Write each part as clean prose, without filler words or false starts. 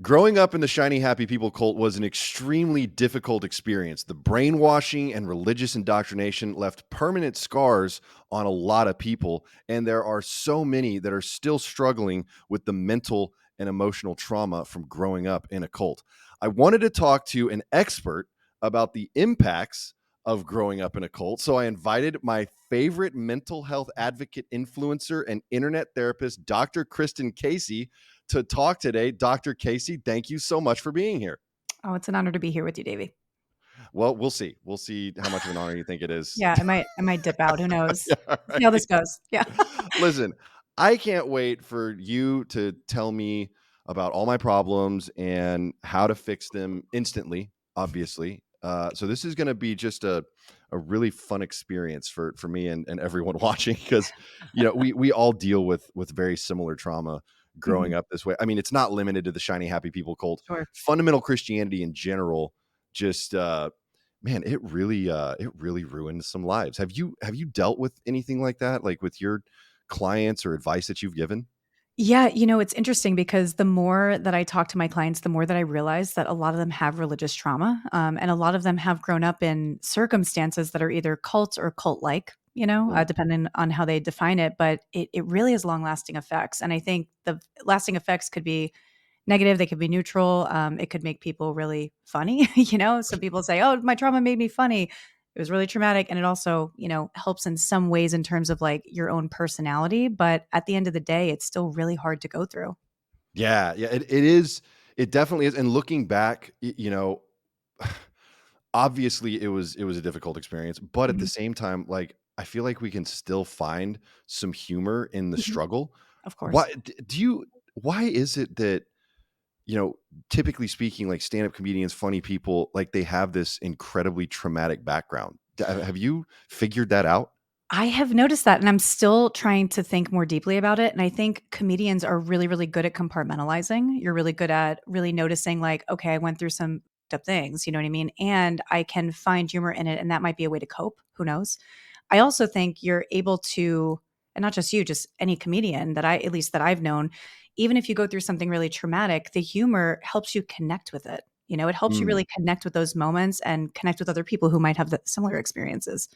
Growing up in the shiny happy people cult was an extremely difficult experience. The brainwashing and religious indoctrination left permanent scars on a lot of people, and there are so many that are still struggling with the mental and emotional trauma from growing up in a cult. I wanted to talk to an expert about the impacts of growing up in a cult, so I invited my favorite mental health advocate, influencer, and internet therapist, Dr. Kristen Casey, to talk today. Dr. Casey, thank you so much for being here. Oh, it's an honor to be here with you, Davey. Well, we'll see. We'll see how much of an honor you think it is. Yeah, I might dip out. Who knows? Yeah, all See how right. this goes. Yeah. Listen, I can't wait for you to tell me about all my problems and how to fix them instantly, obviously. So this is going to be just a really fun experience for me and everyone watching, because we all deal with very similar trauma growing Mhm. up this way. I mean, it's not limited to the shiny happy people cult. Sure. Fundamental Christianity in general, just man, it really ruined some lives. Have you dealt with anything like that, like with your clients or advice that you've given? Yeah, it's interesting because the more that I talk to my clients, the more that I realize that a lot of them have religious trauma, and a lot of them have grown up in circumstances that are either cult or cult-like, Mm. depending on how they define it. But it really has long-lasting effects, and I think the lasting effects could be negative, they could be neutral. It could make people really funny. Some people say, "Oh, my trauma made me funny." It was really traumatic, and it also, helps in some ways in terms of like your own personality. But at the end of the day, it's still really hard to go through. Yeah, yeah, it is. It definitely is. And looking back, obviously it was a difficult experience, but at the Mhm, same time, like I feel like we can still find some humor in the mhm. struggle. Of Why course. do you? Why is it that you know, typically speaking, like stand-up comedians, funny people, like they have this incredibly traumatic background? Have you figured that out? I have noticed that, and I'm still trying to think more deeply about it. And I think comedians are really, really good at compartmentalizing. You're really good at really noticing, like, okay, I went through some up things, you know what I mean? And I can find humor in it, and that might be a way to cope. Who knows? I also think you're able to, and not just you, just any comedian that at least that I've known, even if you go through something really traumatic, the humor helps you connect with it. It helps you Mm. really connect with those moments and connect with other people who might have similar experiences.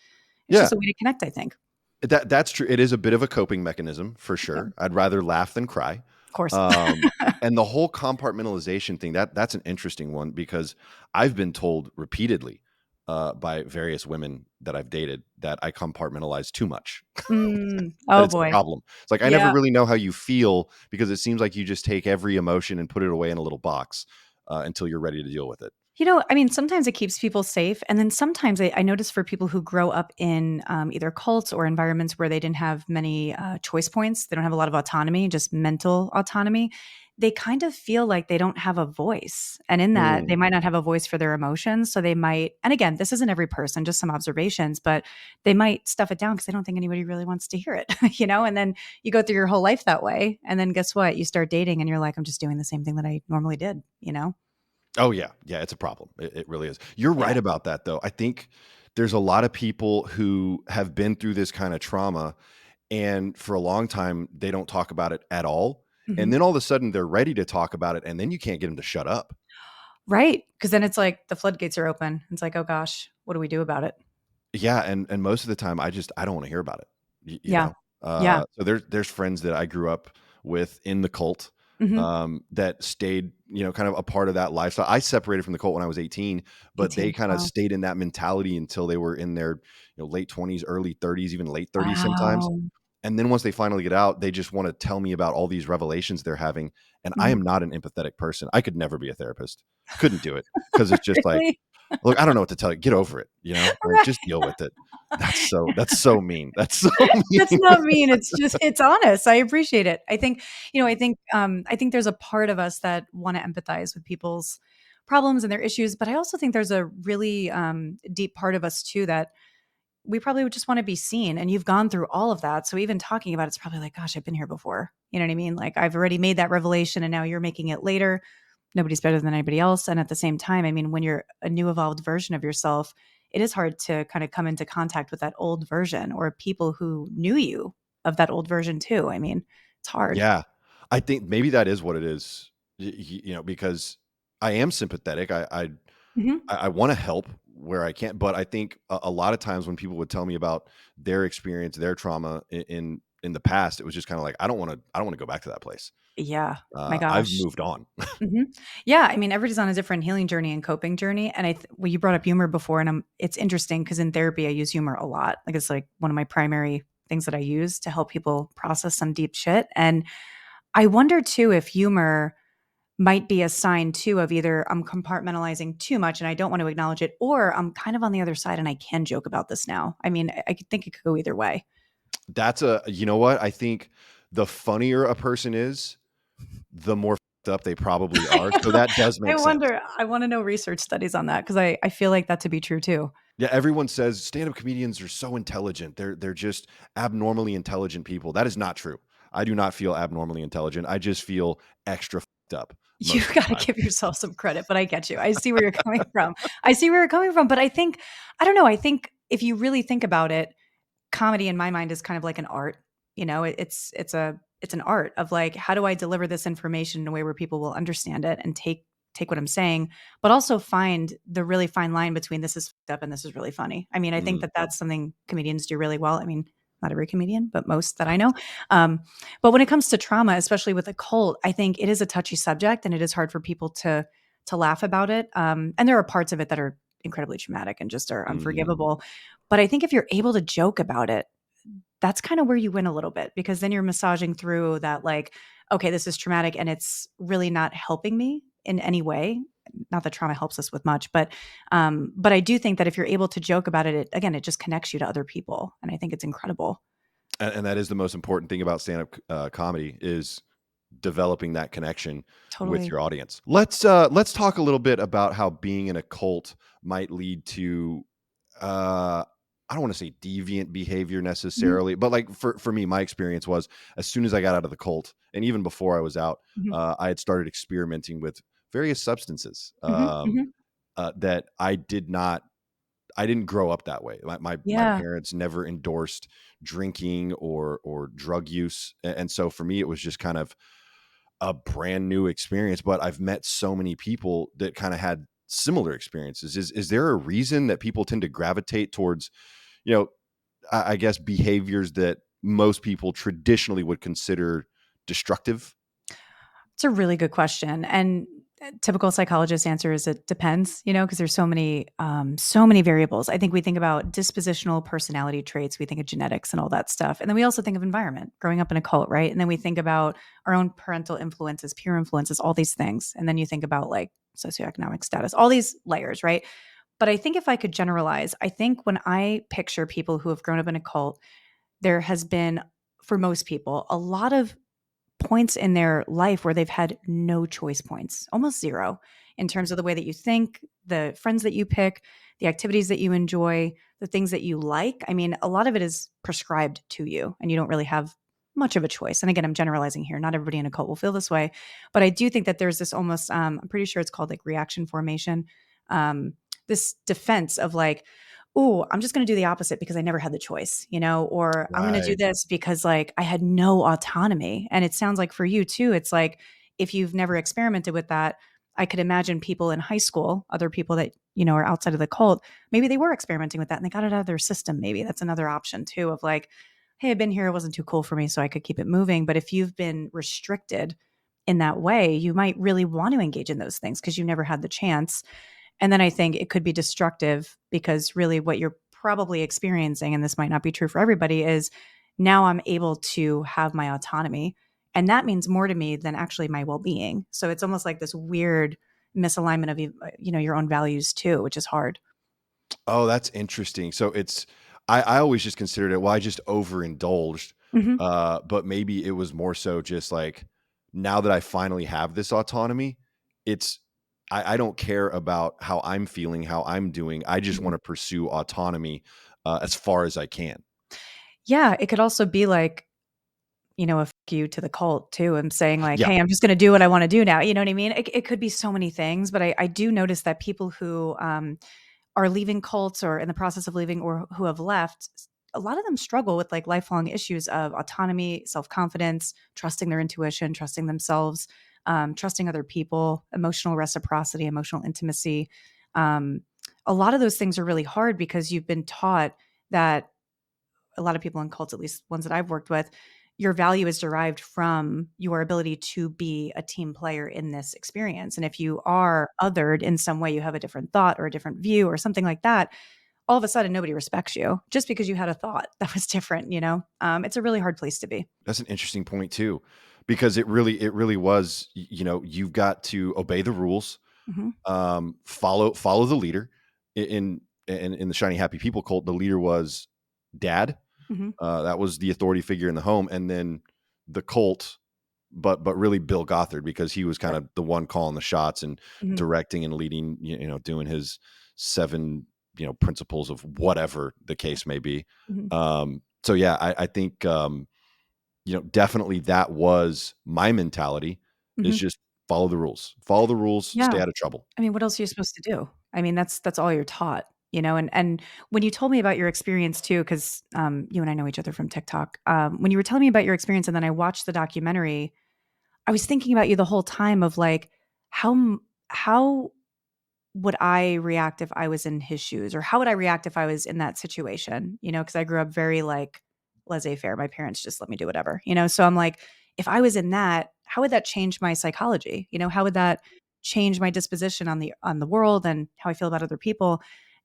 It's Yeah, just a way to connect, I think. that's true. It is a bit of a coping mechanism for Yeah, sure. I'd rather laugh than cry. of course. Um, and the whole compartmentalization thing, that's an interesting one, because I've been told repeatedly by various women that I've dated that I compartmentalize too much, that Oh it's a boy. problem. It's like I never Yeah. really know how you feel, because it seems like you just take every emotion and put it away in a little box until you're ready to deal with it. I mean, sometimes it keeps people safe. And then sometimes I notice for people who grow up in either cults or environments where they didn't have many choice points, they don't have a lot of autonomy, just mental autonomy. They kind of feel like they don't have a voice. And in that, they Mm. might not have a voice for their emotions. So they might, and again, this isn't every person, just some observations, but they might stuff it down because they don't think anybody really wants to hear it, And then you go through your whole life that way. And then guess what? You start dating and you're like, I'm just doing the same thing that I normally did. Oh yeah, yeah, it's a problem. It really is. You're Yeah. right about that, though. I think there's a lot of people who have been through this kind of trauma, and for a long time they don't talk about it at all. And Mhm. then all of a sudden they're ready to talk about it, and then you can't get them to shut up. Right, because then it's like the floodgates are open. It's like, "Oh gosh, what do we do about it?" Yeah, and most of the time I don't want to hear about it. You Yeah. know? Yeah. So there's friends that I grew up with in the cult, Mhm. that stayed, kind of a part of that lifestyle. I separated from the cult when I was 18, but they 18. kind of Wow. stayed in that mentality until they were in their, late 20s, early 30s, even late 30s sometimes. Wow. And then once they finally get out, they just want to tell me about all these revelations they're having. And I Mhm. am not an empathetic person. I could never be a therapist. Couldn't do it, because it's just like, Really? look, I don't know what to tell you. Get over it, like Right. just deal with it. That's so mean. That's so That's mean. not mean, it's honest. I appreciate it. I think there's a part of us that wanna empathize with people's problems and their issues, but I also think there's a really, deep part of us too that we probably would just wanna be seen, and you've gone through all of that, so even talking about it's probably like, "Gosh, I've been here before." You know what I mean? Like, I've already made that revelation, and now you're making it later. Nobody's better than anybody else, and at the same time, I mean, when you're a new evolved version of yourself, it is hard to kinda come into contact with that old version or people who knew you of that old version too. I mean, it's hard. Yeah. I think maybe that is what it is. because I am sympathetic. Mhm. I want to help where I can, but I think a lot of times when people would tell me about their experience, their trauma in the past, it was just kind of like I don't want to go back to that place. Yeah. My I've gosh. moved on. Mhm. Yeah, I mean, everybody's on a different healing journey and coping journey, and well, you brought up humor before, and it's interesting because in therapy, I use humor a lot. Like, it's like one of my primary things that I use to help people process some deep shit, and I wonder too if humor might be a sign too of either I'm compartmentalizing too much and I don't want to acknowledge it, or I'm kind of on the other side and I can joke about this now. I mean, I could think it could go either way. That's a you know what? I think the funnier a person is, the more fucked up they probably are. I So know. that does I make sense. wonder, I wanna know research studies on that because I feel like that to be true too. Yeah, everyone says stand-up comedians are so intelligent. They're just abnormally intelligent people. That is not true. I do not feel abnormally intelligent. I just feel extra fucked up You most of the gotta time. give yourself some credit, but I get you. I see where you're coming from. I see where you're coming from, but I think I don't know, I think if you really think about it, comedy in my mind is kind of like an art. You know, it's an art of like, how do I deliver this information in a way where people will understand it and take what I'm saying, but also find the really fine line between this is fucked up and this is really funny. I mean, I think Mhm. that that's something comedians do really well. I mean, not every comedian, but most that I know. Um, but when it comes to trauma, especially with a cult, I think it is a touchy subject and it is hard for people to laugh about it. And there are parts of it that are incredibly traumatic and just are Mhm. unforgivable. But I think if you're able to joke about it, that's kind of where you win a little bit because then you're massaging through that like, okay, this is traumatic and it's really not helping me in any way. Not that trauma helps us with much, but I do think that if you're able to joke about it, again, it just connects you to other people, and I think it's incredible. And that is the most important thing about stand-up comedy is developing that connection with Totally. your audience. Let's talk a little bit about how being in a cult might lead to uh I don't want to say deviant behavior Mhm, necessarily, but like for me, my experience was as soon as I got out of the cult, and even before I was out, mhm, I had started experimenting with various substances mhm, mhm. that I didn't grow up that way. My Yeah. parents never endorsed drinking or drug use, and so for me, it was just kind of a brand new experience. But I've met so many people that kind of had similar experiences. Is there a reason that people tend to gravitate towards, you know, I guess behaviors that most people traditionally would consider destructive? It's a really good question, and typical psychologist answer is it depends, you know, because there's so many variables. I think we think about dispositional personality traits, we think of genetics and all that stuff, and then we also think of environment, growing up in a cult, right? And then we think about our own parental influences, peer influences, all these things, and then you think about like socioeconomic status, all these layers, right? But I think if I could generalize, I think when I picture people who have grown up in a cult, there has been, for most people, a lot of points in their life where they've had no choice points, almost zero, in terms of the way that you think, the friends that you pick, the activities that you enjoy, the things that you like. I mean, a lot of it is prescribed to you, and you don't really have much of a choice. And again, I'm generalizing here. Not everybody in a cult will feel this way, but I do think that there's this almost, I'm pretty sure it's called like reaction formation, um, this defense of like, oh, I'm just going to do the opposite because I never had the choice, you know, or I'm going to do Right. this because like I had no autonomy. And it sounds like for you too, it's like if you've never experimented with that, I could imagine people in high school, other people that, you know, are outside of the cult, maybe they were experimenting with that and they got it out of their system. Maybe that's another option too of like, hey, I've been here, it wasn't too cool for me, so I could keep it moving. But if you've been restricted in that way, you might really want to engage in those things because you never had the chance. And then I think it could be destructive because really what you're probably experiencing, and this might not be true for everybody, is now I'm able to have my autonomy. And that means more to me than actually my well being. So it's almost like this weird misalignment of, you know, your own values too, which is hard. Oh, that's interesting. So I always just considered it, well, I just overindulged. Mhm. But maybe it was more so just like now that I finally have this autonomy, it's I don't care about how I'm feeling, how I'm doing. I just Mhm. want to pursue autonomy as far as I can. Yeah. It could also be like, you know, a fuck you to the cult too. I'm saying like, Yeah. hey, I'm just going to do what I want to do now. You know what I mean? It could be so many things, but I do notice that people who, are leaving cults or in the process of leaving or who have left, a lot of them struggle with like lifelong issues of autonomy, self-confidence, trusting their intuition, trusting themselves. trusting other people, emotional reciprocity, emotional intimacy. Um, a lot of those things are really hard because you've been taught that a lot of people in cults, at least ones that I've worked with, your value is derived from your ability to be a team player in this experience. And if you are othered in some way, you have a different thought or a different view or something like that, all of a sudden nobody respects you just because you had a thought that was different, you know? It's a really hard place to be. That's an interesting point too, because it really was, you've got to obey the rules, Mhm, follow the leader. In the Shiny Happy People cult, the leader was dad. mhm, That was the authority figure in the home, and then the cult, but really Bill Gothard, because he was kind sure, of the one calling the shots and mhm, directing and leading, doing his 7, principles of whatever the sure, case may be. mhm, So yeah, I think, definitely that was my mentality, is mhm. just follow the rules, stay Yeah. out of trouble. I mean, what else are you supposed to do? I mean, that's all you're taught, you know. And when you told me about your experience too, because you and I know each other from TikTok. When you were telling me about your experience, and then I watched the documentary, I was thinking about you the whole time of like how would I react if I was in his shoes? Or how would I react if I was in that situation? You know, because I grew up very like laissez-faire. My parents just let me do whatever, you know? So I'm like, if I was in that, how would that change my psychology? You know, how would that change my disposition on the world and how I feel about other people?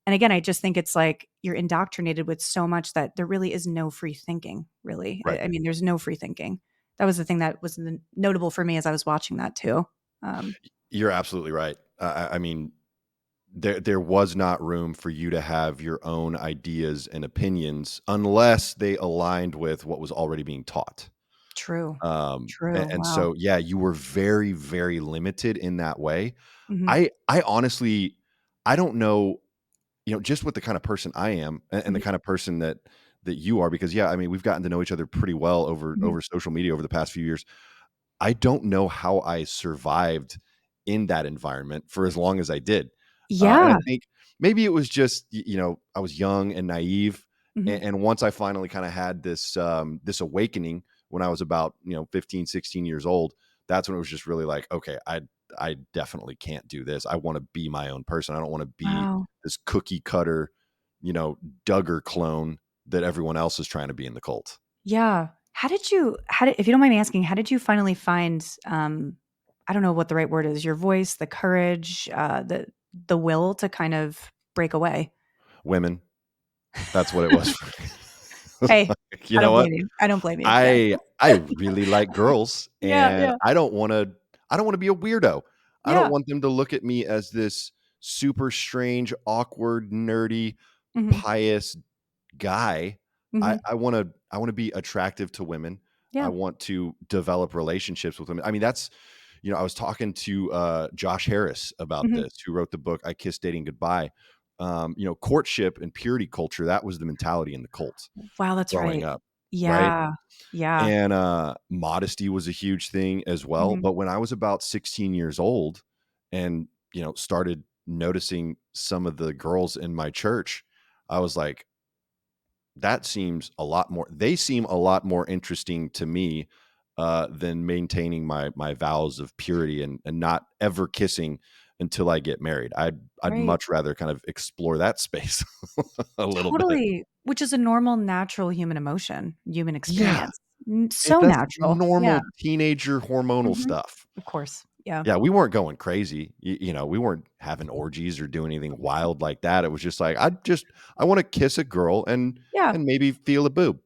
And again, I just think it's like you're indoctrinated with so much that there really is no free thinking, really. Right. I mean, there's no free thinking. That was the thing that was notable for me as I was watching that too. Um, You're absolutely right. I mean, there was not room for you to have your own ideas and opinions unless they aligned with what was already being taught. True. And, True. and Wow. so, yeah, you were very, very limited in that way. Mhm. I honestly, I don't know, just with the kind of person I am, and the Mhm. kind of person that you are, because yeah, I mean, we've gotten to know each other pretty well over Mhm. over social media over the past few years. I don't know how I survived in that environment for as long as I did. And I Yeah. think maybe it was just, I was young and naive. Mhm. And once I finally kind of had this awakening when I was about, 15, 16 years old, that's when it was just really like, okay, I definitely can't do this. I want to be my own person. I don't want to be Wow. this cookie cutter, you know, Duggar clone that everyone else is trying to be in the cult. Yeah. How did if you don't mind me asking, how did you finally find, I don't know what the right word is, your voice, the courage, the will to kind of break away? Women, that's what it was for me. Hey, Like, you I know don't what? blame you. I don't blame you. Yeah. I really like girls, Yeah, and yeah. I don't wanna be a weirdo. I don't Yeah. want them to look at me as this super strange, awkward, nerdy, Mhm. pious guy. I Mhm. I wanna I wanna be attractive to women. I Yeah. want to develop relationships with women. I mean, that's I was talking to, Josh Harris about Mhm. this, who wrote the book, I Kissed Dating Goodbye. Courtship and purity culture, that was the mentality in the cult Wow, that's growing right. up, right? Yeah. Yeah. And, modesty was a huge thing as well. Mhm. But when I was about 16 years old and, started noticing some of the girls in my church, I was like, they seem a lot more interesting to me, than maintaining my vows of purity and not ever kissing until I get married. I'd Right. much rather kind of explore that space a little bit. Totally, which is a normal, natural human emotion, human Yeah. experience. It So That's natural. Yeah. normal teenager hormonal Mhm. stuff. Of course. Yeah. Yeah, we weren't going crazy. We weren't having orgies or doing anything wild like that. It was just like, I wanna kiss a girl Yeah. and maybe feel a boob,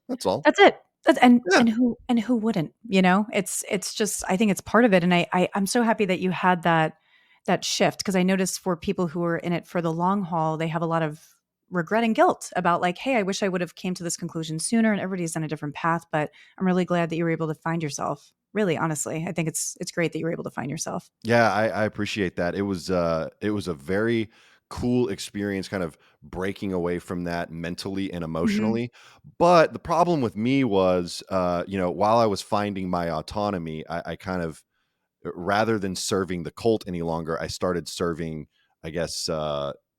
That's all. That's it. That's Yeah. and who wouldn't, you know? It's just I think it's part of it, and I'm so happy that you had that shift because I noticed for people who are in it for the long haul, they have a lot of regret and guilt about like, "Hey, I wish I would have came to this conclusion sooner," and everybody's on a different path, but I'm really glad that you were able to find yourself. Really, honestly, I think it's great that you were able to find yourself. Yeah, I appreciate that. It was a very cool experience kind of breaking away from that mentally and Mhm. emotionally. But the problem with me was, while I was finding my autonomy, I kind of, rather than serving the cult any longer, I started serving, I guess,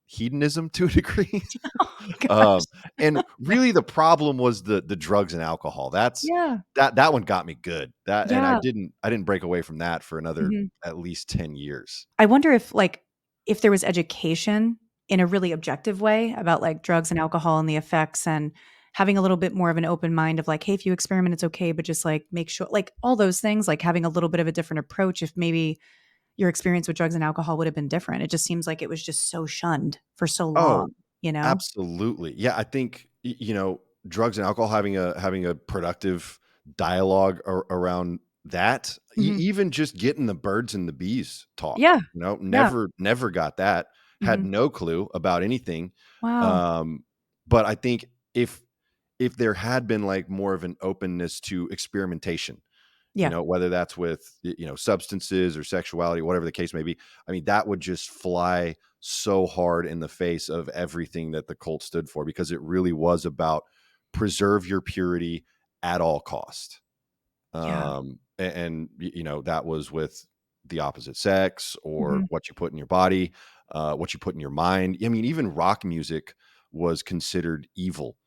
hedonism to a degree. Oh my gosh. Um, and really the problem was the drugs and alcohol. Yeah. That one got me good. That and Yeah. I didn't break away from that for another Mhm. at least 10 years. I wonder if, like, if there was education in a really objective way about, like, drugs and alcohol and the effects and having a little bit more of an open mind of like, "Hey, if you experiment, it's okay, but just, like, make sure," like, all those things, like, having a little bit of a different approach if maybe your experience with drugs and alcohol would have been different. It just seems like it was just so shunned for so Oh, long, you know? absolutely. Yeah, I think drugs and alcohol having a productive dialogue around that, Mhm. even just getting the birds and the bees talk, Yeah. Yeah. never got that. Had Mhm. no clue about anything. Wow. Um, but I think if if there had been like more of an openness to experimentation, Yeah. whether that's with substances or sexuality, whatever the case may be, I mean, that would just fly so hard in the face of everything that the cult stood for, because it really was about preserve your purity at all cost. Yeah. And that was with the opposite sex, or Mhm. what you put in your body, what you put in your mind. I mean, even rock music was considered evil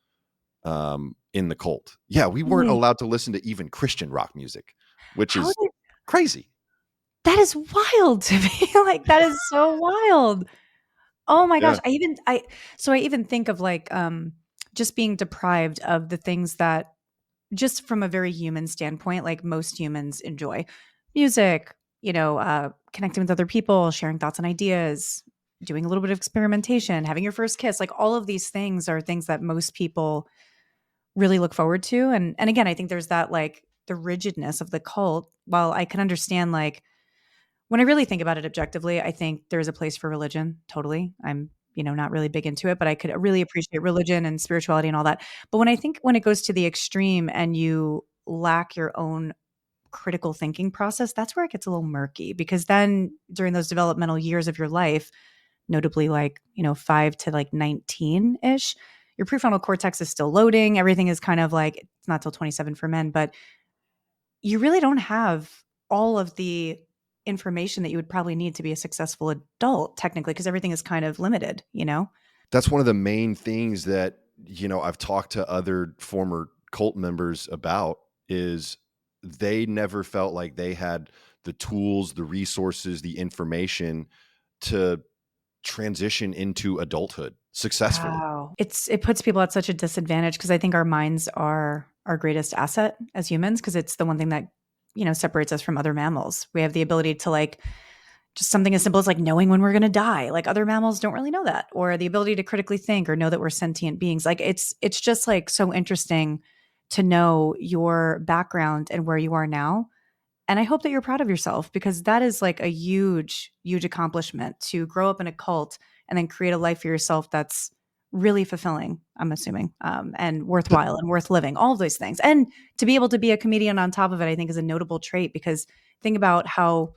in the cult. Yeah, we weren't Really? allowed to listen to even Christian rock music, which How is did crazy. that is wild to me, like, that is so wild. Oh my gosh, Yeah. I even think of, like, just being deprived of the things that just from a very human standpoint, like, most humans enjoy. Music, connecting with other people, sharing thoughts and ideas, doing a little bit of experimentation, having your first kiss, like, all of these things are things that most people really look forward to, and again, I think there's that, like, the rigidness of the cult. While I can understand, like, when I really think about it objectively, I think there's a place for religion, totally. I'm, not really big into it, but I could really appreciate religion and spirituality and all that. But when it goes to the extreme and you lack your own critical thinking process, that's where it gets a little murky, because then during those developmental years of your life, notably like, 5 to like 19-ish, your prefrontal cortex is still loading. Everything is kind of like, it's not till 27 for men, but you really don't have all of the information that you would probably need to be a successful adult technically, because everything is kind of limited, you know? That's one of the main things that, I've talked to other former cult members about, is they never felt like they had the tools, the resources, the information to transition into adulthood successfully. Wow. It puts people at such a disadvantage because I think our minds are our greatest asset as humans, because it's the one thing that, separates us from other mammals. We have the ability to, like, just something as simple as, like, knowing when we're gonna die. Like, other mammals don't really know that, or the ability to critically think or know that we're sentient beings. Like, it's just, like, so interesting to know your background and where you are now, and I hope that you're proud of yourself, because that is, like, a huge, huge accomplishment to grow up in a cult and then create a life for yourself that's really fulfilling, I'm assuming, and Th- worthwhile and worth living, all of those things. And to be able to be a comedian on top of it, I think is a notable trait, because think about how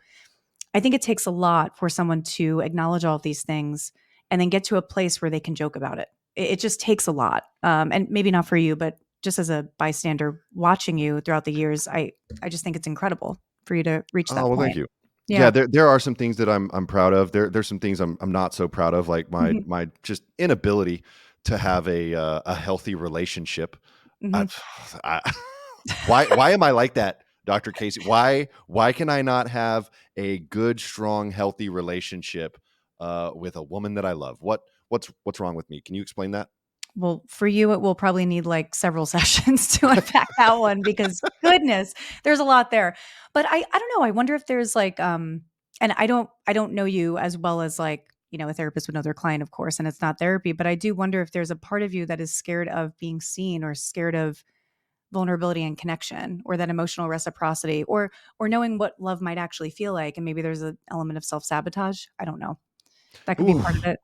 I think it takes a lot for someone to acknowledge all of these things and then get to a place where they can joke about it. It just takes a lot, and maybe not for you, but just as a bystander watching you throughout the years, I just think it's incredible for you to reach Oh, that well, thank point. you. Yeah, Yeah. there are some things that I'm proud of. There's some things I'm not so proud of, like Mhm. my just inability to have a healthy relationship. I, Mhm. I why am I like that, Dr. Casey? Why can I not have a good, strong, healthy relationship with a woman that I love? What's wrong with me? Can you explain that? Well, for you, it will probably need, like, several sessions to unpack that one, because goodness, there's a lot there. But I don't know, I wonder if there's, like, and I don't know you as well as, like, a therapist would know their client, of course, and it's not therapy, but I do wonder if there's a part of you that is scared of being seen, or scared of vulnerability and connection, or that emotional reciprocity, or knowing what love might actually feel like, and maybe there's an element of self-sabotage. I don't know. That could be Ooh, part of it.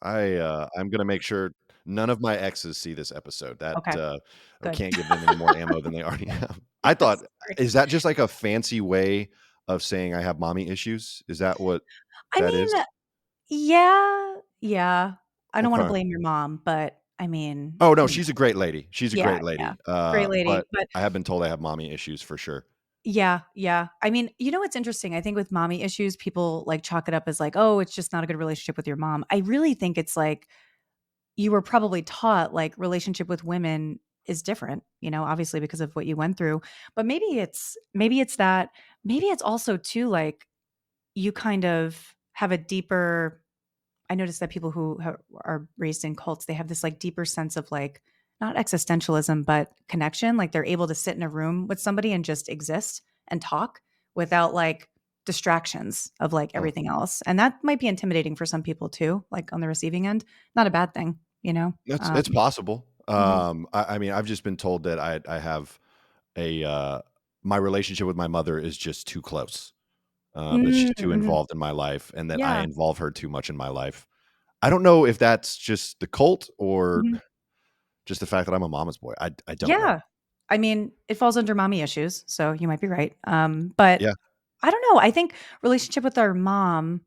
I'm gonna make sure none of my exes see this episode. That Okay, I good. can't give them any more ammo than they already have. I thought, Sorry. is that just like a fancy way of saying I have mommy issues? Is that what I that is? mean, yeah, yeah. I don't wanna Okay. blame your mom, but I mean, Oh, no, she's a great lady. She's a yeah, great yeah. lady. Great lady, But but I have been told I have mommy issues for sure. Yeah, yeah. I mean, you know what's interesting? I think with mommy issues, people like chalk it up as like, "Oh, it's just not a good relationship with your mom." I really think it's like you were probably taught like relationship with women is different, obviously because of what you went through. But maybe it's that maybe it's also too like you kind of have a deeper I noticed that people who are raised in cults, they have this like deeper sense of like not existentialism, but connection. Like they're able to sit in a room with somebody and just exist and talk without like distractions of like Huh. everything else. And that might be intimidating for some people too, like on the receiving end. Not a bad thing, you know? It's possible. Mhm. I mean, I've just been told that I have a my relationship with my mother is just too close. That Mm, she's too mhm. involved in my life, and that I Yeah. involve her too much in my life. I don't know if that's just the cult or Mhm. just the fact that I'm a mama's boy. I don't know. Yeah. I mean, it falls under mommy issues, so you might be right. But Yeah. I don't know. I think relationship with our mom,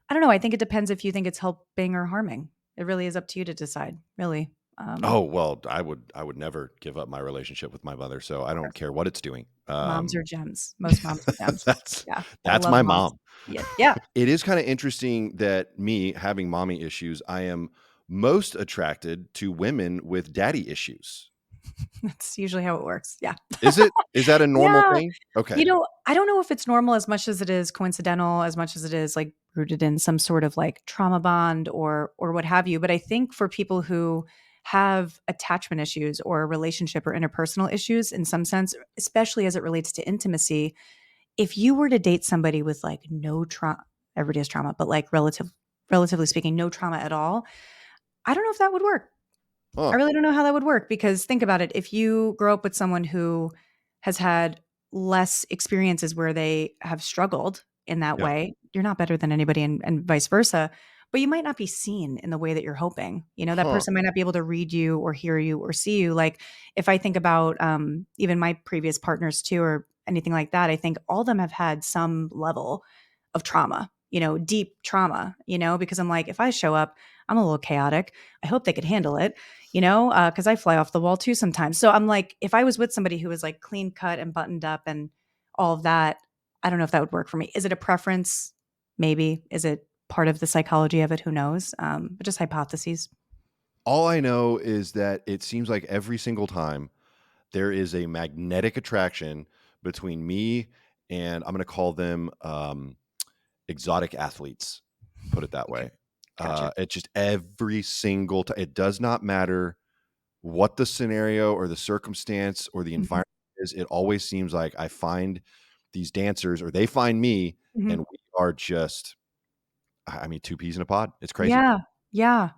I don't know. I think it depends if you think it's helping or harming. It really is up to you to decide, really. Oh, well, I would never give up my relationship with my mother, so I don't Perfect. care what it's doing. Moms are gems. Most moms are gems. That's Yeah. I that's love my moms. mom. Yeah. Yeah. It is kinda interesting that me having mommy issues, I am most attracted to women with daddy issues. That's usually how it works. Yeah. Is it? Is that a normal Yeah. thing? Okay. I don't know if it's normal as much as it is coincidental, as much as it is like rooted in some sort of like trauma bond or what have you. But I think for people who have attachment issues or relationship or interpersonal issues in some sense, especially as it relates to intimacy, if you were to date somebody with like no trauma, everybody has trauma, but like relatively speaking, no trauma at all, I don't know if that would work. I Huh. really don't know how that would work because think about it. If you grow up with someone who has had less experiences where they have struggled in that Yeah. way, you're not better than anybody and vice versa. But you might not be seen in the way that you're hoping. That Huh. person might not be able to read you or hear you or see you. Like if I think about even my previous partners too, or anything like that, I think all of them have had some level of trauma, deep trauma, because I'm like, if I show up, I'm a little chaotic. I hope they could handle it because I fly off the wall too sometimes. So I'm like, if I was with somebody who was like clean cut and buttoned up and all of that, I don't know if that would work for me. Is it a preference? Maybe. Is it part of the psychology of it? Who knows? But just hypotheses. All I know is that it seems like every single time there is a magnetic attraction between me and I'm gonna call them, exotic athletes, put it that Okay. way. Gotcha. It just every single time. It does not matter what the scenario or the circumstance or the Mhm. environment is, it always seems like I find these dancers or they find me, Mhm. and we are just I mean, 2 peas in a pod. It's crazy. Yeah. Yeah.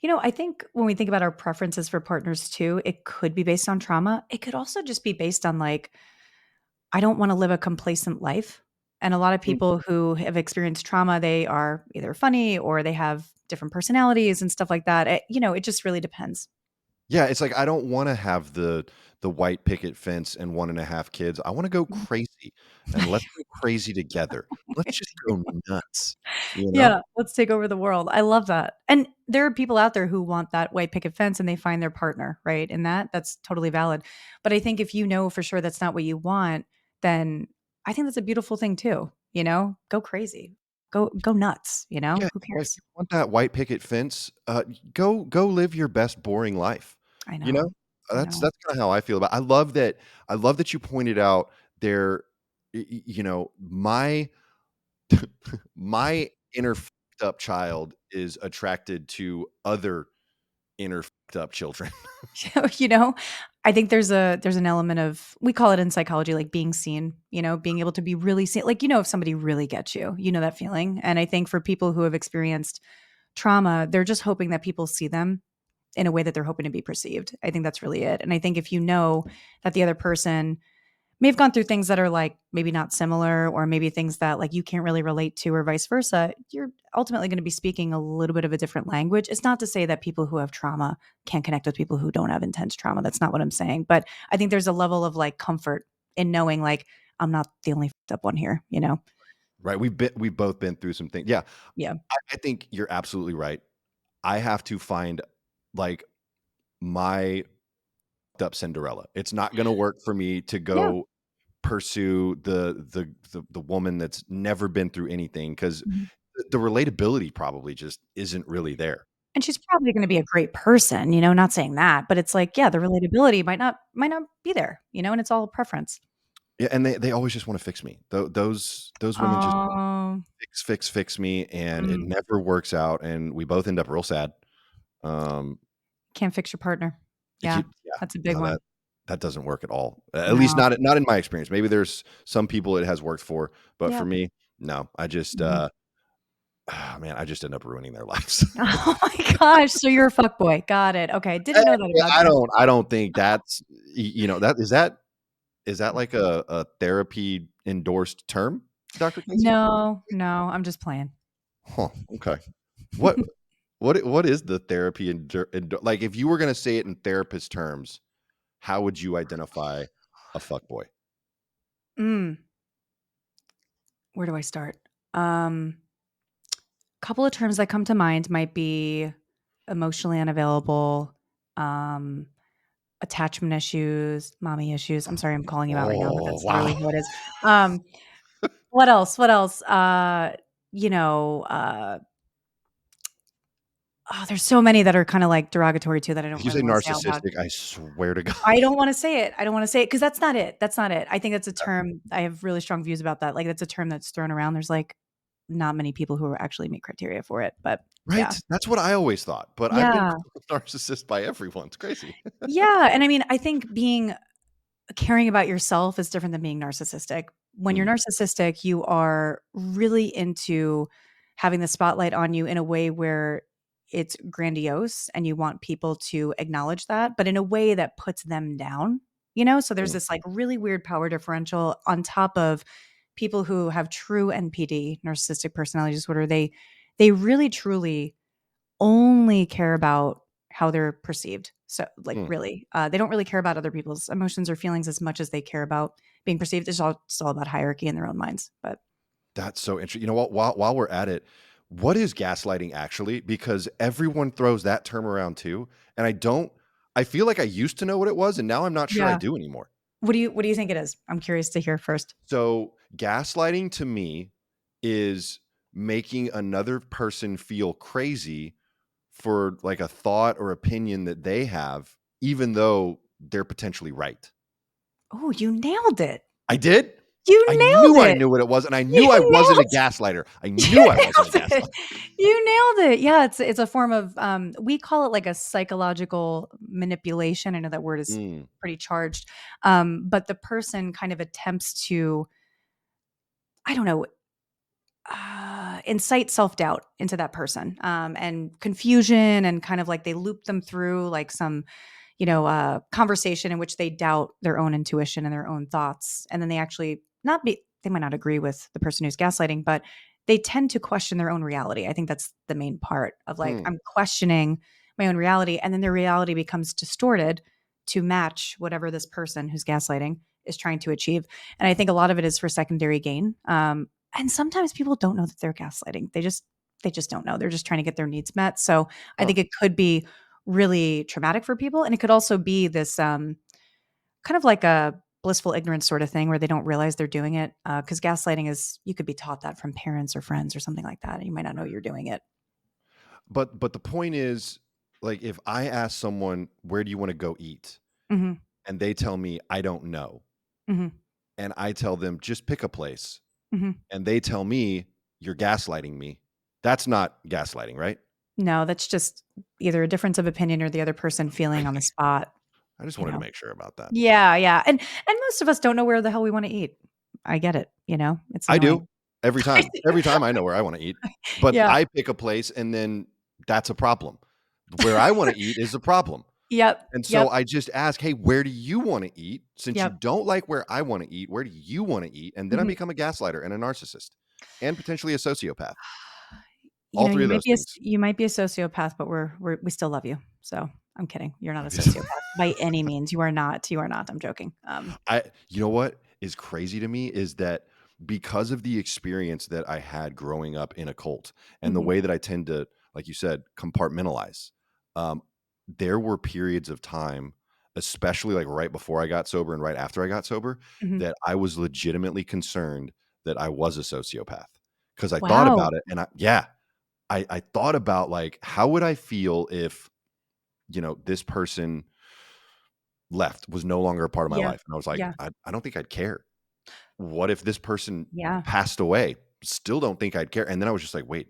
I think when we think about our preferences for partners too, it could be based on trauma. It could also just be based on like, I don't want to live a complacent life. And a lot of Mm. people who have experienced trauma, they are either funny or they have different personalities and stuff like that. It just really depends. Yeah, it's like I don't wanna have the white picket fence and 1.5 kids. I wanna go Mhm. crazy, and let's go crazy together. Let's just go nuts, you know? Yeah, let's take over the world. I love that. And there are people out there who want that white picket fence and they find their partner, right? And that's totally valid. But I think if you know for sure that's not what you want, then I think that's a beautiful thing too, Go crazy. Go nuts, Yeah, Who if cares? you want that white picket fence, go live your best boring life, I you know? know. I know. That's kinda how I feel about I love that you pointed out there, my inner fucked up child is attracted to other inner fucked up children. You know, I think there's an element of we call it in psychology like being seen, being able to be really seen. Like, if somebody really gets you, that feeling. And I think for people who have experienced trauma, they're just hoping that people see them in a way that they're hoping to be perceived. I think that's really it. And I think if you know that the other person may have gone through things that are like maybe not similar or maybe things that like you can't really relate to or vice versa, you're ultimately going to be speaking a little bit of a different language. It's not to say that people who have trauma can't connect with people who don't have intense trauma. That's not what I'm saying. But I think there's a level of like comfort in knowing like I'm not the only fucked up one here. Right? We've both been through some things. Yeah, Yeah. I think you're absolutely right. I have to find, like, my fucked up Cinderella. It's not gonna work for me to Yeah. go pursue the woman that's never been through anything because Mhm. the relatability probably just isn't really there. And she's probably gonna be a great person, not saying that, but it's like, yeah, the relatability might not be there, and it's all preference. Yeah, and they always just wanna fix me. Those women just Oh, fix me, and it mm, never works out, and we both end up real sad. Um, can't fix your partner. Yeah, yeah, that's a big no, one. that doesn't work at all. At least No. not in my experience. Maybe there's some people it has worked for, but for Yep. me, no. I just, Mhm. man, I just end up ruining their lives. Oh my gosh, so you're a fuckboy. Got it. Okay, didn't know that Yeah, about you. I don't think that's is that like a therapy endorsed term, Dr. Casey? No, no, I'm just playing. Huh, okay. What what is the therapy like, if you were gonna say it in therapist terms, how would you identify a fuckboy? Mm, where do I start? Um, Couple of terms that come to mind might be emotionally unavailable, um, attachment issues, mommy issues. I'm sorry, I'm calling you out right now, but Oh, that's wow. literally who it is. Um, what else? What else? You know, uh, there's so many that are kinda, like, derogatory too that I don't If you really say wanna say out loud. narcissistic, I swear to God. I don't wanna say it. I don't wanna say it because that's not it. That's not it. I think that's a term I have really strong views about that. Like, that's a term that's thrown around. There's, like, not many people who actually meet criteria for it, but yeah. Right? That's what I always thought, but I've been Yeah. called a narcissist by everyone. It's crazy. Yeah, and I mean, I think caring about yourself is different than being narcissistic. When you're Mm, narcissistic, you are really into having the spotlight on you in a way where it's grandiose and you want people to acknowledge that, but in a way that puts them down, So there's mm, this like really weird power differential on top of people who have true NPD, narcissistic personality disorder. They really truly only care about how they're perceived. So, like, mm. really, they don't really care about other people's emotions or feelings as much as they care about being perceived. It's all about hierarchy in their own minds. But That's so interesting. You know what? While we're at it, what is gaslighting actually? Because everyone throws that term around too, and I feel like I used to know what it was, and now I'm not sure I yeah, do anymore. what do you think it is? I'm curious to hear first. So, gaslighting to me is making another person feel crazy for like a thought or opinion that they have, even though they're potentially right. Oh, you nailed it. I did? You nailed I it. knew what it was, and I You knew I wasn't a nailed gaslighter. I You knew I wasn't a nailed it. gaslighter. You nailed it. Yeah, it's a form of, we call it like a psychological manipulation. I know that word is Mm, pretty charged, but the person kind of attempts to, I don't know, incite self-doubt into that person, and confusion, and kind of like they loop them through like some, conversation in which they doubt their own intuition and their own thoughts, and then they might not agree with the person who's gaslighting, but they tend to question their own reality. I think that's the main part of, like, hmm. I'm questioning my own reality, and then their reality becomes distorted to match whatever this person who's gaslighting is trying to achieve. And I think a lot of it is for secondary gain. And sometimes people don't know that they're gaslighting. They just don't know. They're just trying to get their needs met. So I Huh. think it could be really traumatic for people, and it could also be this, kind of like a blissful ignorance sort of thing where they don't realize they're doing it. Because gaslighting is, you could be taught that from parents or friends or something like that, and you might not know you're doing it. But the point is, like, if I ask someone, "Where do you wanna go eat?" Mhm, and they tell me, "I don't know," mhm, and I tell them, "Just pick a place," mhm. and they tell me, "You're gaslighting me," that's not gaslighting, right? No, that's just either a difference of opinion or the other person feeling on the spot, I just you wanted to know? make sure about that. Yeah, yeah, and most of us don't know where the hell we wanna eat. I get it, it's I annoying. do, every time. Every time I know where I wanna eat, but Yeah. I pick a place and then that's a problem. Where I wanna eat is a problem, Yep, and so yep, I just ask, "Hey, where do you wanna eat? Since you yep. don't like where I wanna eat, where do you wanna eat?" And then I Mhm. become a gaslighter and a narcissist and potentially a sociopath. All 3 You of might those be things. you might be a sociopath, but we still love you. So, I'm kidding. You're not a sociopath by any means. You are not. I'm joking. I You know what is crazy to me is that because of the experience that I had growing up in a cult and the Mhm, way that I tend to, like you said, compartmentalize, um, there were periods of time, especially like right before I got sober and right after I got sober, Mhm. that I was legitimately concerned that I was a sociopath because I thought Wow. about it and I thought about like, how would I feel if, this person left, was no longer a part of my Yeah. life? And I was like, Yeah. I don't think I'd care. What if this person Yeah. passed away? Still don't think I'd care. And then I was just like, wait,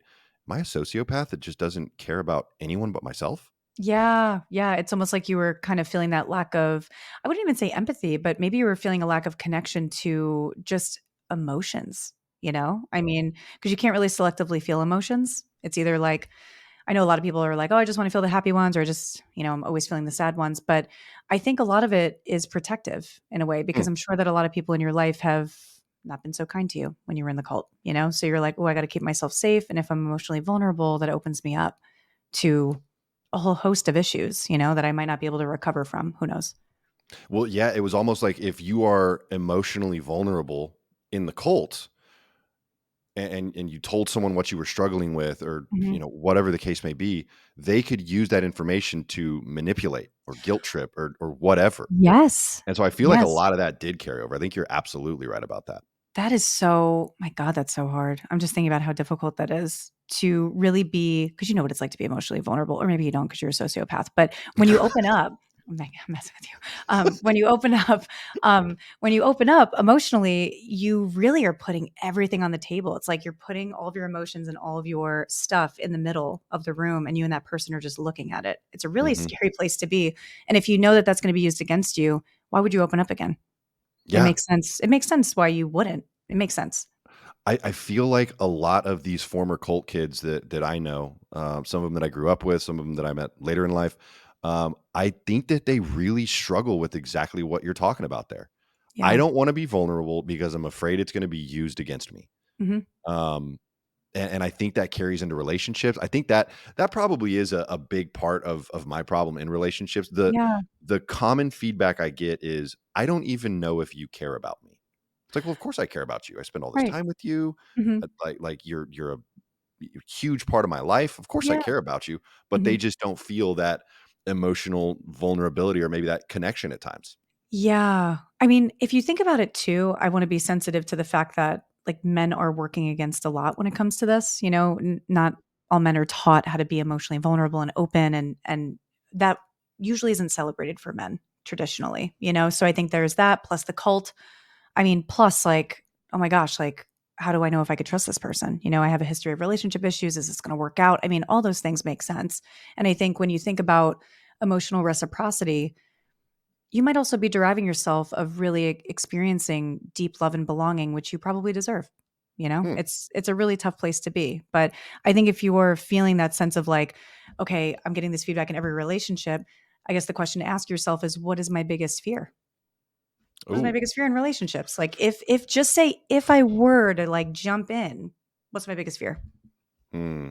am I a sociopath that just doesn't care about anyone but myself? Yeah, yeah, it's almost like you were kind of feeling that lack of I wouldn't even say empathy, but maybe you were feeling a lack of connection to just emotions, you know? I mean, because you can't really selectively feel emotions. It's either like I know a lot of people are like, "Oh, I just wanna feel the happy ones," or just, I'm always feeling the sad ones, but I think a lot of it is protective in a way Hmm. because I'm sure that a lot of people in your life have not been so kind to you when you were in the cult, you know? So you're like, "Oh, I gotta keep myself safe, and if I'm emotionally vulnerable, that opens me up to a whole host of issues, that I might not be able to recover from. Who knows? Well, yeah, it was almost like if you are emotionally vulnerable in the cult and you told someone what you were struggling with or, Mhm. whatever the case may be, they could use that information to manipulate or guilt trip or whatever. Yes. And so I feel like a Yes. lot of that did carry over. I think you're absolutely right about that. That is so my God, that's so hard. I'm just thinking about how difficult that is to really be because you know what it's like to be emotionally vulnerable, or maybe you don't because you're a sociopath. But when you open up, I'm messing with you. When you open up emotionally, you really are putting everything on the table. It's like you're putting all of your emotions and all of your stuff in the middle of the room, and you and that person are just looking at it. It's a really Mhm. scary place to be. And if you know that that's going to be used against you, why would you open up again? It Yeah. makes sense. It makes sense why you wouldn't. It makes sense. I feel like a lot of these former cult kids that I know, some of them that I grew up with, some of them that I met later in life, I think that they really struggle with exactly what you're talking about there. I Yeah. don't wanna be vulnerable because I'm afraid it's gonna be used against me. Mhm. Um, and I think that carries into relationships. I think that probably is a big part of my problem in relationships. Yeah. The common feedback I get is, "I don't even know if you care about me." It's like, "Well, of course I care about you. I spend all this Right. time with you. Mhm. You're a huge part of my life. Of course I Yeah. care about you." But they Mhm. just don't feel that emotional vulnerability or maybe that connection at times. Yeah. I mean, if you think about it too, I wanna be sensitive to the fact that, like, men are working against a lot when it comes to this, not all men are taught how to be emotionally vulnerable and open, and that usually isn't celebrated for men traditionally, So I think there's that plus the cult. I mean, plus, like, oh my gosh, like, how do I know if I could trust this person? I have a history of relationship issues. Is this gonna work out? I mean, all those things make sense. And I think when you think about emotional reciprocity, you might also be deriving yourself of really experiencing deep love and belonging, which you probably deserve. Hmm. It's a really tough place to be. But I think if you're feeling that sense of like, okay, I'm getting this feedback in every relationship, I guess the question to ask yourself is, what is my biggest fear? What is my Ooh. biggest fear in relationships? Like if just say if I were to like jump in, what's my biggest fear? Hmm.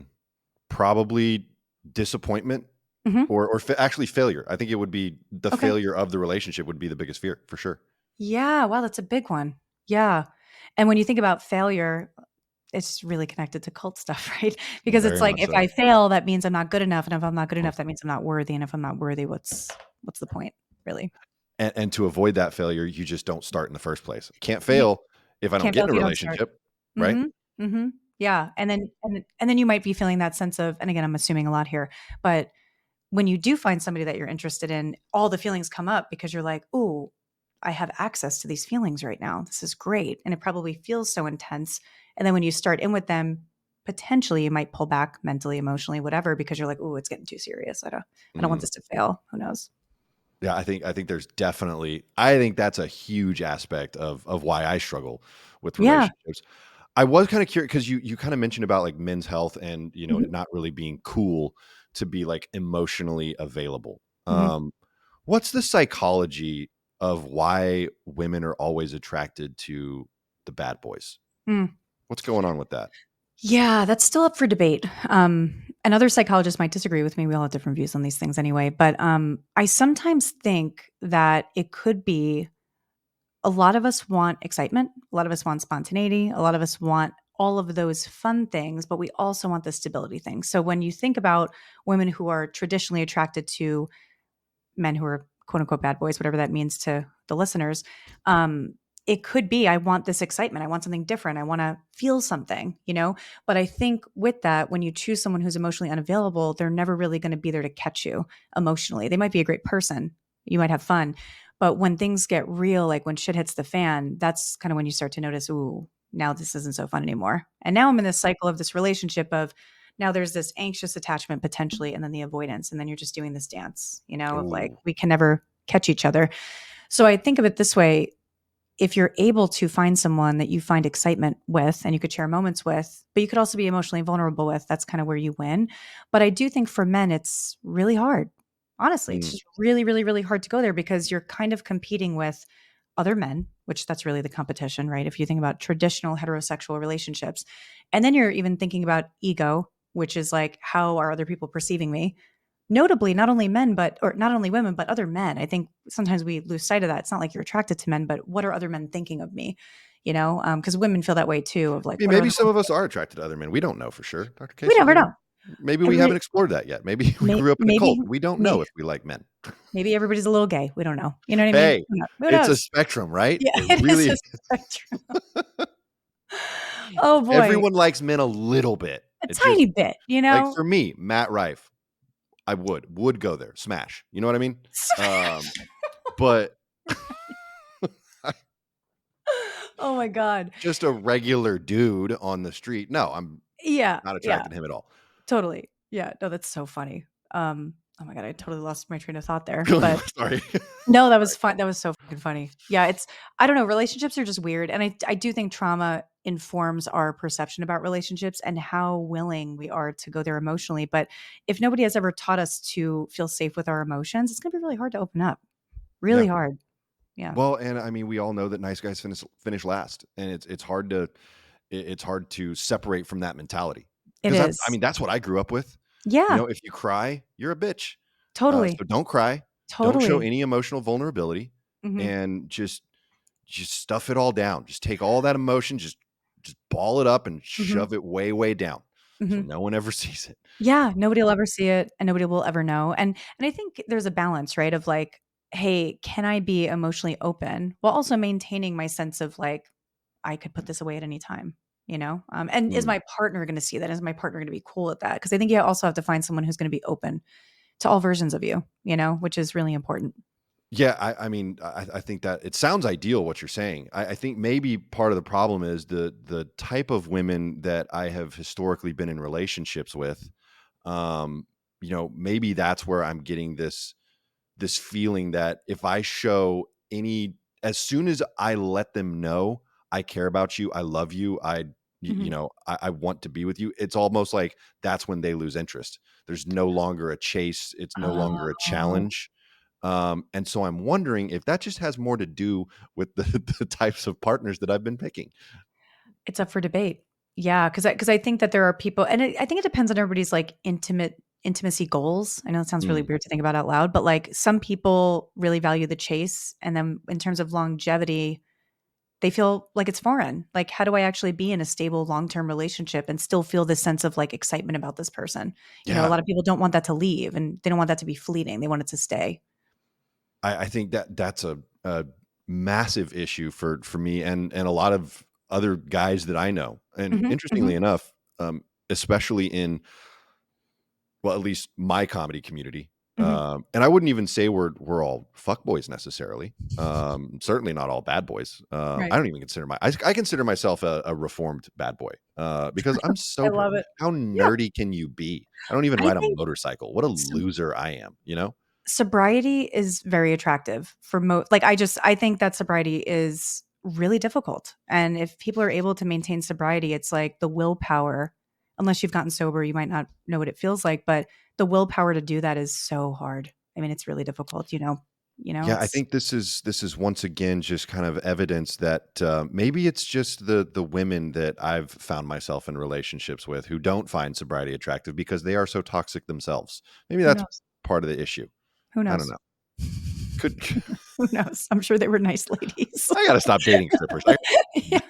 Probably disappointment Mhm. or actually failure. I think it would be the Okay. failure of the relationship would be the biggest fear for sure. Yeah, wow, that's a big one. Yeah. And when you think about failure, it's really connected to cult stuff, right? Because it's Very like much if so. I fail, that means I'm not good enough, and if I'm not good Mhm. enough, that means I'm not worthy, and if I'm not worthy, what's the point, really? And to avoid that failure, you just don't start in the first place. Can't You fail if I don't can't get fail in if a you don't start. relationship, right? Mhm, mhm. Yeah, and then you might be feeling that sense of and again, I'm assuming a lot here, but when you do find somebody that you're interested in, all the feelings come up because you're like, "Ooh, I have access to these feelings right now. This is great." And it probably feels so intense. And then when you start in with them, potentially you might pull back mentally, emotionally, whatever, because you're like, "Ooh, it's getting too serious. I don't want Mm. this to fail." Who knows? Yeah, I think there's definitely I think that's a huge aspect of why I struggle with Yeah. relationships. I was kinda curious because you kinda mentioned about, like, men's health and, it Mhm, not really being cool to be, like, emotionally available. mhm, What's the psychology of why women are always attracted to the bad boys? mm. What's going on with that? Yeah, that's still up for debate. And other psychologists might disagree with me. We all have different views on these things anyway. But I sometimes think that it could be a lot of us want excitement. A lot of us want spontaneity. A lot of us want all of those fun things, but we also want the stability thing. So when you think about women who are traditionally attracted to men who are quote unquote bad boys, whatever that means to the listeners. Um, it could be, I want this excitement. I want something different. I want to feel something, you know? But I think with that, when you choose someone who's emotionally unavailable, they're never really going to be there to catch you emotionally. They might be a great person. You might have fun. But when things get real, like when shit hits the fan, that's kind of when you start to notice, ooh, now this isn't so fun anymore. And now I'm in this cycle of this relationship of now there's this anxious attachment potentially, and then the avoidance. And then you're just doing this dance, you know, of like, Ooh. we can never catch each other. So I think of it this way: if you're able to find someone that you find excitement with and you could share moments with, but you could also be emotionally vulnerable with, that's kind of where you win. But I do think for men, it's really hard. Honestly, it's Mm. just really, really, really hard to go there because you're kind of competing with other men, which that's really the competition, right? If you think about traditional heterosexual relationships. And then you're even thinking about ego, which is like, how are other people perceiving me? Notably, not only men, but, or not only women, but other men. I think sometimes we lose sight of that. It's not like you're attracted to men, but what are other men thinking of me? You know, because women feel that way too, of I like, mean, what are maybe other some of us are attracted to other men. We don't know for sure. Dr. we Casey, never you know, know. maybe we Every haven't explored that yet. Maybe we grew up in a maybe cult. We don't may, know if we like men. maybe everybody's a little gay. We don't know. You know what I mean? Hey, Who it's a knows? spectrum, right? Yeah, It it is really a spectrum. Oh boy, everyone likes men a little bit. a It just tiny bit. You like know. for me, Matt Rife, I would go there, smash. You know what I mean? Um, but Oh my god. just a regular dude on the street. No, I'm Yeah, not yeah, attracted to him at all. totally. Yeah, no, that's so funny. Oh my god, I totally lost my train of thought there. But Sorry. no, that was fun. That was so fucking funny. Yeah, it's I don't know, relationships are just weird, and I do think trauma informs our perception about relationships and how willing we are to go there emotionally. But if nobody has ever taught us to feel safe with our emotions, it's gonna be really hard to open up. Really Yeah. hard. Yeah, Well, and I mean, we all know that nice guys finish last, and it's hard to it's hard to separate from that mentality it because that's I is. mean that's what I grew up with. You Yeah, know, if you cry, you're a bitch. totally. So don't cry, don't show Totally. any emotional vulnerability, Mhm. and just stuff it all down. Just take all that emotion, just ball it up and Mhm. shove it way down, so Mhm. no one ever sees it. Yeah, nobody will ever see it and nobody will ever know. And I think there's a balance, right? Of like, hey, can I be emotionally open while also maintaining my sense of like, I could put this away at any time, you know? And is Mm. my partner going to see that? Is my partner going to be cool with that? Because I think you also have to find someone who's going to be open to all versions of you, you know, which is really important. Yeah, I mean, I think that it sounds ideal what you're saying. I think maybe part of the problem is the type of women that I have historically been in relationships with. Um, you know, maybe that's where I'm getting this feeling that if I show any, as soon as I let them know I care about you, I love you, you Mhm. know, I want to be with you, it's almost like that's when they lose interest. There's no longer a chase, it's no longer a Oh, challenge. And so I'm wondering if that just has more to do with the types of partners that I've been picking. it's up for debate. Yeah, because I think that there are people, and I think it depends on everybody's like intimacy goals. I know it sounds really Mm, weird to think about out loud, but like some people really value the chase, and then in terms of longevity, they feel like it's foreign. Like, how do I actually be in a stable long term relationship and still feel this sense of like excitement about this person? You know, a yeah, lot of people don't want that to leave, and they don't want that to be fleeting. They want it to stay. I think that that's a massive issue for me and a lot of other guys that I know. And Hmm. interestingly Hmm. enough, especially in well, at least my comedy community. Hmm. And I wouldn't even say we're all fuckboys necessarily. Certainly not all bad boys. I Right. don't even consider I consider myself a reformed bad boy because I'm I sober. love it. How Yeah. nerdy can you be? I don't even I ride a think motorcycle. What a so. loser I am, you know? Sobriety is very attractive for I think that sobriety is really difficult. And if people are able to maintain sobriety, it's like the willpower. Unless you've gotten sober, you might not know what it feels like, but the willpower to do that is so hard. I mean, it's really difficult, you know. Yeah, I It's think this is once again just kind of evidence that maybe it's just the women that I've found myself in relationships with who don't find sobriety attractive because they are so toxic themselves. Maybe who that's knows? part of the issue. Who I don't knows? know. Could Who knows? I'm sure they were nice ladies. I gotta stop dating strippers. I Yeah.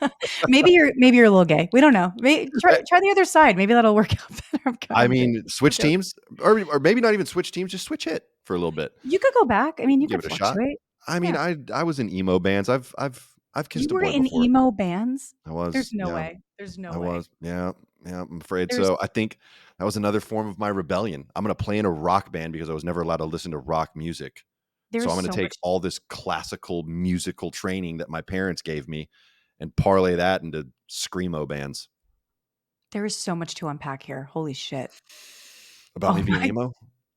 Maybe you're a little gay. We don't know. Try the other side. Maybe that'll work out better. I'm I I'm kidding. mean, I'm switch joking. teams or maybe not even switch teams, just switch it. for a little bit. You could go back. I mean, you Give could it a shot. fluctuate. I mean, Yeah. I was in emo bands. I've You kissed a were boy in before. emo bands? I There's was, no yeah, way. There's no I way. was, yeah, yeah. I'm afraid There's so. I think that was another form of my rebellion. I'm gonna play in a rock band because I was never allowed to listen to rock music. So there's I'm gonna so take much all this classical musical training that my parents gave me and parlay that into screamo bands. there is so much to unpack here. Holy shit. About Oh me being my emo?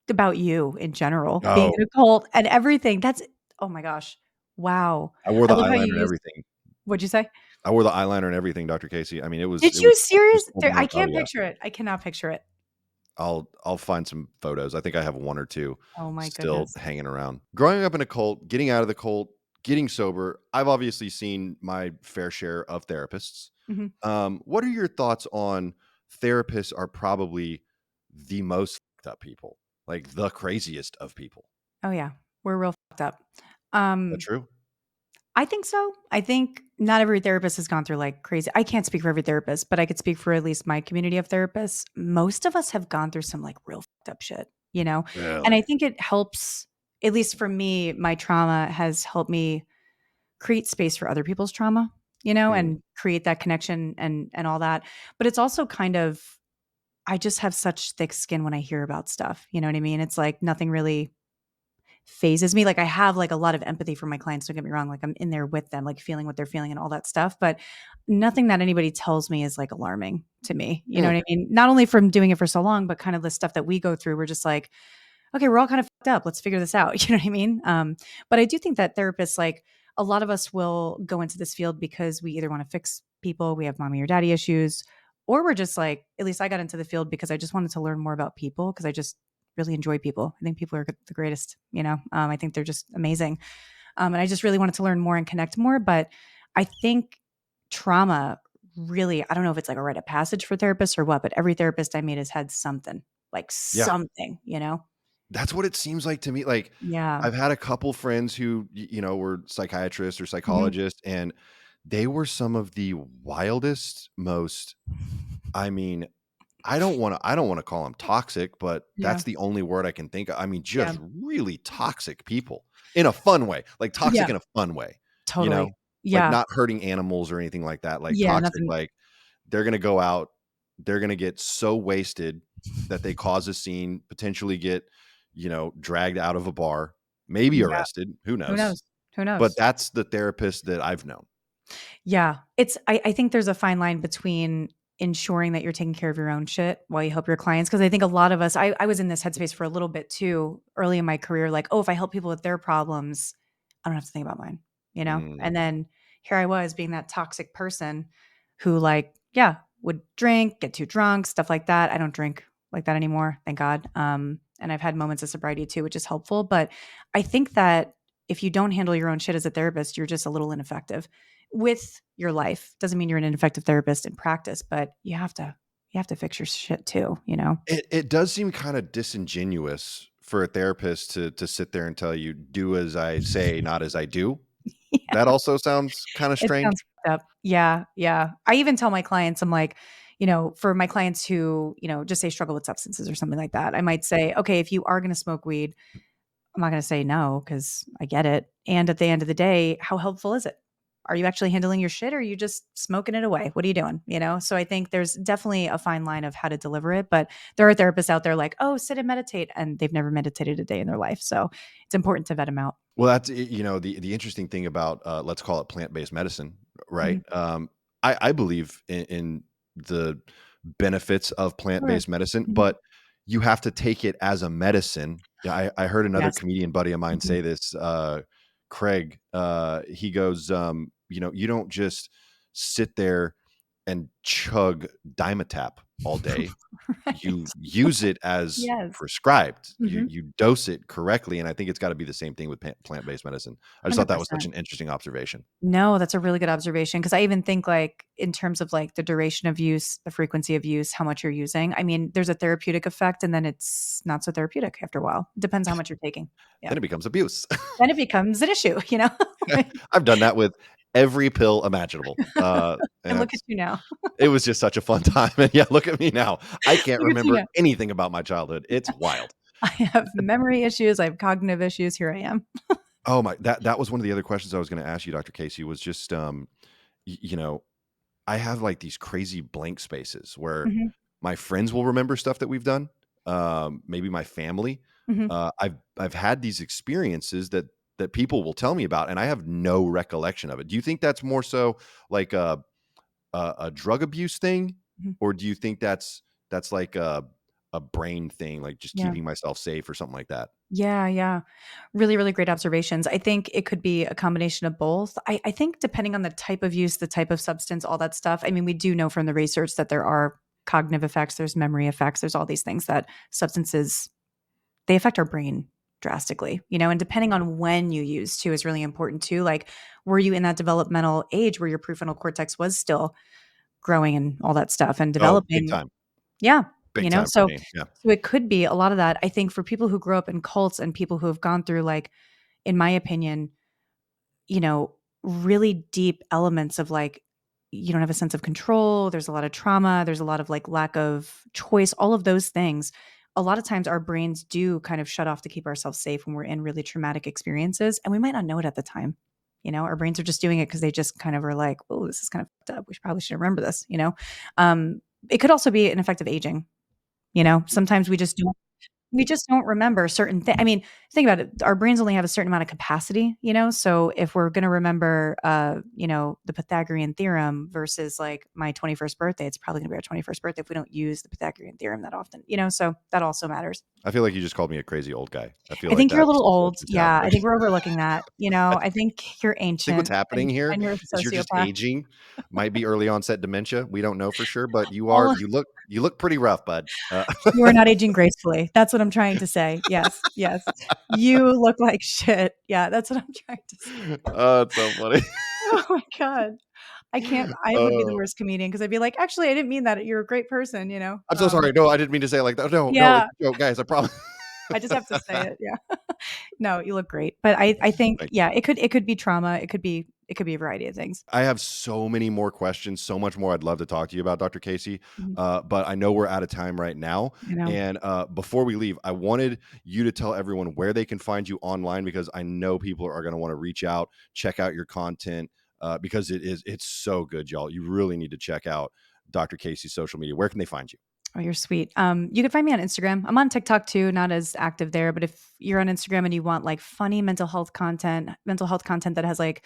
about you in general, being Oh, in a cult and everything. That's oh my gosh. Wow. I wore I the love how you eyeliner and use everything. what'd you say? I wore the eyeliner and everything, Dr. Casey. I mean, Did it you was serious? just full There I blown. Oh can't yeah. picture it. I cannot picture it. I'll find some photos. I think I have one or two Oh my still goodness. hanging around. Growing up in a cult, getting out of the cult, getting sober, I've obviously seen my fair share of therapists. Mhm. What are your thoughts on therapists are probably the most fucked up people, like the craziest of people? Oh, yeah. We're real fucked up. Is that Um, true? I think so. I think not every therapist has gone through like crazy. I can't speak for every therapist, but I could speak for at least my community of therapists. Most of us have gone through some like real fucked up shit, you know? And I Really? think it helps, at least for me, my trauma has helped me create space for other people's trauma, Mm. and create that connection and all that. But it's also kind of I just have such thick skin when I hear about stuff. You know what I mean? It's like nothing really phases me. Like I have like a lot of empathy for my clients. Don't get me wrong. Like I'm in there with them, like feeling what they're feeling and all that stuff. But nothing that anybody tells me is like alarming to me. You know Mm. what I mean? Not only from doing it for so long, but kind of the stuff that we go through. We're just like, okay, we're all kind of fucked up. Let's figure this out. You know what I mean? But I do think that therapists, like a lot of us will go into this field because we either want to fix people, we have mommy or daddy issues, or we're just like, at least I got into the field because I just wanted to learn more about people because I just really enjoy people. I think people are the greatest, I think they're just amazing. And I just really wanted to learn more and connect more. But I think trauma really, I don't know if it's like a rite of passage for therapists or what, but every therapist I meet has had something, like Yeah. something. That's what it seems like to me. Like, Yeah. I've had a couple friends who, were psychiatrists or Mhm. psychologists, and they were some of the wildest, most, I mean, I don't wanna call them toxic, but Yeah. that's the only word I can think of. I mean, Yeah. just really toxic people in a fun way, like toxic Yeah. in a fun way, you Totally. know? Like, Yeah. not hurting animals or anything like that, like Yeah, toxic, nothing. like, they're gonna go out, they're gonna get so wasted that they cause a scene, potentially get, dragged out of a bar, maybe Yeah. arrested, who Who knows? knows? Who But knows? that's the therapist that I've known. Yeah. I think there's a fine line between ensuring that you're taking care of your own shit while you help your clients. Cause I think a lot of us, I was in this headspace for a little bit too early in my career, like, oh, if I help people with their problems, I don't have to think about mine, you know? Mm. And then here I was being that toxic person who like, yeah, would drink, get too drunk, stuff like that. I don't drink like that anymore, thank God. And I've had moments of sobriety too, which is helpful. But I think that if you don't handle your own shit as a therapist, you're just a little ineffective with your life. Doesn't mean you're an ineffective therapist in practice, but you have to fix your shit too. It does seem kinda disingenuous for a therapist to sit there and tell you, "Do as I say, not as I do." Yeah, That also sounds kinda it strange. sounds fucked up. Yeah, yeah. I even tell my clients, I'm like, for my clients who, just say struggle with substances or something like that, I might say, okay, if you are going to smoke weed, I'm not going to say no because I get it. And at the end of the day, how helpful is it? Are you actually handling your shit or are you just smoking it away? What are you doing? So I think there's definitely a fine line of how to deliver it. But there are therapists out there like, oh, sit and meditate. And they've never meditated a day in their life. So it's important to vet them out. Well, that's the interesting thing about, let's call it plant-based medicine, right? Mhm. I believe in the benefits of Sure. plant-based medicine, Mhm. but you have to take it as a medicine. Yeah, I heard another Yes. comedian buddy of mine Mhm. say this, Craig, he goes, you don't just sit there and chug Dimetapp all day. You Right. use it as Yes. prescribed. You Mhm. you dose it correctly, and I think it's gotta be the same thing with plant-based medicine. I just thought that was such 100%. an interesting observation. No, that's a really good observation because I even think, like, in terms of, like, the duration of use, the frequency of use, how much you're using, I mean, there's a therapeutic effect, and then it's not so therapeutic after a while. Depends how much you're taking. Yeah. Then it becomes abuse. Then it becomes an issue, you know? Like, I've done that with every pill imaginable, and and look at that's you now. it was just such a fun time, and yeah, look at me now. I can't Look at you remember now. anything about my childhood. It's wild. I have memory issues. I have cognitive issues. Here I am. Oh my, that was one of the other questions I was going to ask you, Dr. Casey, was just, you know, I have like these crazy blank spaces where Mhm, my friends will remember stuff that we've done. Maybe my family. mhm. I've had these experiences that people will tell me about, and I have no recollection of it. Do you think that's more so like a drug abuse thing, Mhm. or do you think that's like a brain thing, like just Yeah. keeping myself safe or something like that? Yeah, yeah. Really, really great observations. I think it could be a combination of both. I think depending on the type of use, the type of substance, all that stuff. I mean, we do know from the research that there are cognitive effects, there's memory effects, there's all these things that substances they affect our brain drastically, and depending on when you use too is really important too. Like, were you in that developmental age where your prefrontal cortex was still growing and all that stuff and Oh, big developing? time, Yeah, big time for so me. Yeah. so it could be a lot of that. I think for people who grow up in cults and people who have gone through, like, in my opinion, you know, really deep elements of, like, you don't have a sense of control, there's a lot of trauma, there's a lot of, like, lack of choice, all of those things. A lot of times our brains do kind of shut off to keep ourselves safe when we're in really traumatic experiences, and we might not know it at the time. Our brains are just doing it because they just kind of are like, "Oh, this is kind of fucked up. We probably should remember this?" It could also be an effect of aging. Sometimes we just don't remember certain things. I mean, think about it. Our brains only have a certain amount of capacity. So if we're going to remember, the Pythagorean theorem versus like my 21st birthday, it's probably going to be our 21st birthday if we don't use the Pythagorean theorem that often. So that also matters. I feel like you just called me a crazy old guy. I feel I like think you're a little that's old. what's Yeah. I happening. think we're overlooking that. I think you're Think what's ancient happening and, here and you're a is you're just sociopath. aging. Might be early onset dementia. We don't know for sure, but All you look pretty rough, bud. You are not aging gracefully. That's what I'm trying to say. Yes, yes. You look like shit. Yeah, that's what I'm trying to say. Oh, it's so funny. Oh my god. I would be the Oh, worst comedian because 'cause I'd be like, "Actually, I didn't mean that. You're a great person." I'm so sorry. No, I didn't mean to say it like that. No, no, it's Yeah, a joke, guys. I promise. I just have to say it, yeah. No, you look great. But I think, Thank you. yeah, it could be trauma. It could be a variety of things. I have so many more questions, so much more I'd love to talk to you about, Dr. Casey. Mhm. But I know we're out of time right now. I know. And before we leave, I wanted you to tell everyone where they can find you online because I know people are going to want to reach out, check out your content because it's so good, y'all. You really need to check out Dr. Casey's social media. Where can they find you? Oh, you're sweet. You can find me on Instagram. I'm on TikTok too, not as active there, but if you're on Instagram and you want like funny mental health content that has like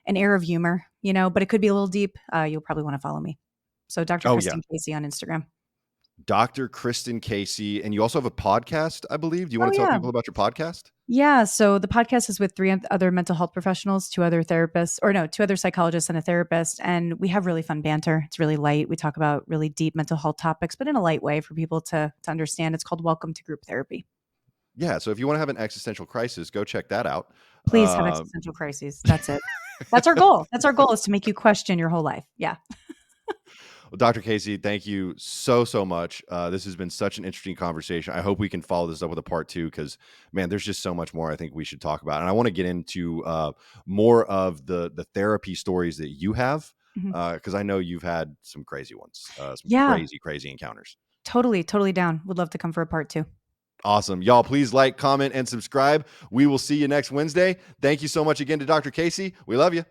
an air of humor, but it could be a little deep, you'll probably want to follow me. So Dr. Oh, yeah. Kristen Casey on Instagram. Dr. Kristen Casey. And you also have a podcast, I believe. Do you Oh want to tell yeah. people about your podcast? Yeah. So the podcast is with three other mental health professionals, two other therapists, or no, two other psychologists and a therapist. And we have really fun banter. It's really light. We talk about really deep mental health topics, but in a light way for people to understand. It's called Welcome to Group Therapy. Yeah. So if you want to have an existential crisis, go check that out. Please have existential crises. That's it. That's our goal. That's our goal, is to make you question your whole life. Yeah. Well, Dr. Casey, thank you so, so much. This has been such an interesting conversation. I hope we can follow this up with a part two because, man, there's just so much more I think we should talk about. And I want to get into more of the therapy stories that you have Mhm. because I know you've had some crazy ones, some Yeah. crazy, crazy encounters. Totally, totally down. Would love to come for a part 2. Awesome. Y'all, please like, comment, and subscribe. We will see you next Wednesday. Thank you so much again to Dr. Casey. We love you.